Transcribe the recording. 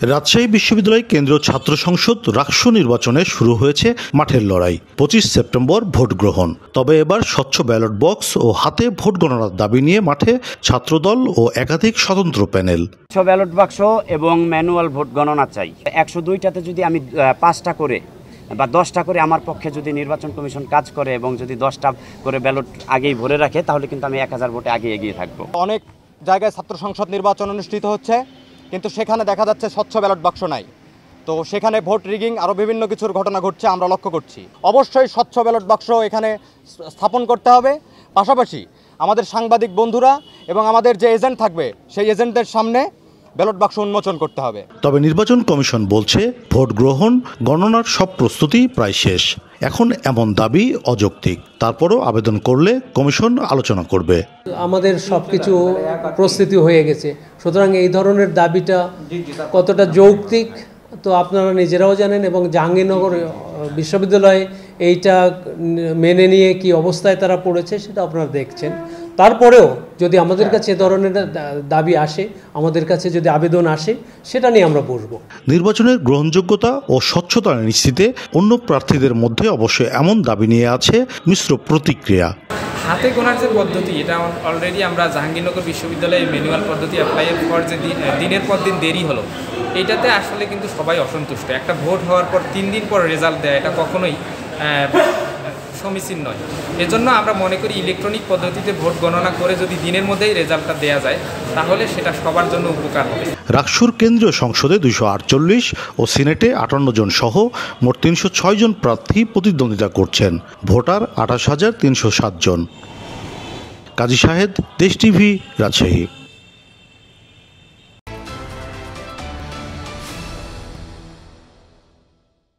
রাজশাহী বিশ্ববিদ্যালয় কেন্দ্রীয় ছাত্র সংসদ রাকসু নির্বাচনে শুরু হয়েছে মাঠের লড়াই। 25 সেপ্টেম্বর ভোট গ্রহণ। তবে এবার স্বচ্ছ ব্যালট বক্স ও হাতে ভোট গণনার দাবি নিয়ে মাঠে ছাত্রদল ও একাধিক স্বতন্ত্র প্যানেল। স্বচ্ছ ব্যালট বাক্স এবং ম্যানুয়াল ভোট গণনা চাই। 102টাতে যদি আমি 5টা করে বা 10টা করে আমার পক্ষে যদি নির্বাচন কমিশন কাজ করে এবং যদি 10টা করে ব্যালট আগেই ভরে রাখে তাহলে কিন্তু আমি 1000 ভোটে আগে এগিয়ে থাকবো। অনেক জায়গায় ছাত্র সংসদ নির্বাচন অনুষ্ঠিত হচ্ছে, কিন্তু সেখানে দেখা যাচ্ছে স্বচ্ছ ব্যালট বাক্স নাই। তো সেখানে ভোট রিগিং আরও বিভিন্ন কিছুর ঘটনা ঘটছে আমরা লক্ষ্য করছি। অবশ্যই স্বচ্ছ ব্যালট বাক্স এখানে স্থাপন করতে হবে। পাশাপাশি আমাদের সাংবাদিক বন্ধুরা এবং আমাদের যে এজেন্ট থাকবে সেই এজেন্টদের সামনে ব্যালট বাক্স উন্মোচন করতে হবে। তবে নির্বাচন কমিশন বলছে ভোট গ্রহণ গণনার সব প্রস্তুতি প্রায় শেষ। এখন এমন দাবি অযৌক্তিক। তারপরও আবেদন করলে কমিশন আলোচনা করবে। আমাদের সবকিছু প্রস্তুতি হয়ে গেছে, সুতরাং এই ধরনের দাবিটা কতটা যৌক্তিক তো আপনারা নিজেরাও জানেন, এবং জাহাঙ্গীরনগর বিশ্ববিদ্যালয়ে এইটা মেনে নিয়ে কি অবস্থায় তারা পড়েছে সেটা আপনারা দেখছেন। তারপরেও যদি আমাদের কাছে এ ধরনের দাবি আসে, আমাদের কাছে যদি আবেদন আসে, সেটা নিয়ে আমরা বসবো। নির্বাচনের গ্রহণযোগ্যতা ও স্বচ্ছতা নিশ্চিতে অন্য প্রার্থীদের মধ্যে অবশ্যই এমন দাবি নিয়ে আছে মিশ্র প্রতিক্রিয়া। হাতে গোনার যে পদ্ধতি, এটা অলরেডি আমরা জাহাঙ্গীরনগর বিশ্ববিদ্যালয়ে ম্যানুয়াল পদ্ধতি অ্যাপ্লাইয়ের পর যে দিনের পর দিন দেরি হলো, এইটাতে আসলে কিন্তু সবাই অসন্তুষ্ট। একটা ভোট হওয়ার পর 3 দিন পর রেজাল্ট দেয়, এটা কখনোই সমীচীন নয়। এজন্য আমরা মনে করি ইলেকট্রনিক পদ্ধতিতে ভোট গণনা করে যদি দিনের মধ্যেই রেজাল্টটা দেওয়া যায় তাহলে সেটা সবার জন্য উপকার হবে। রাকসুর কেন্দ্রীয় সংসদে 248 ও সিনেটে 58 জন সহ মোট 306 জন প্রার্থী প্রতিদ্বন্দ্বিতা করছেন। ভোটার 28,307 জন। কাজী শাহেদ, দেশ টিভি, রাজশাহী।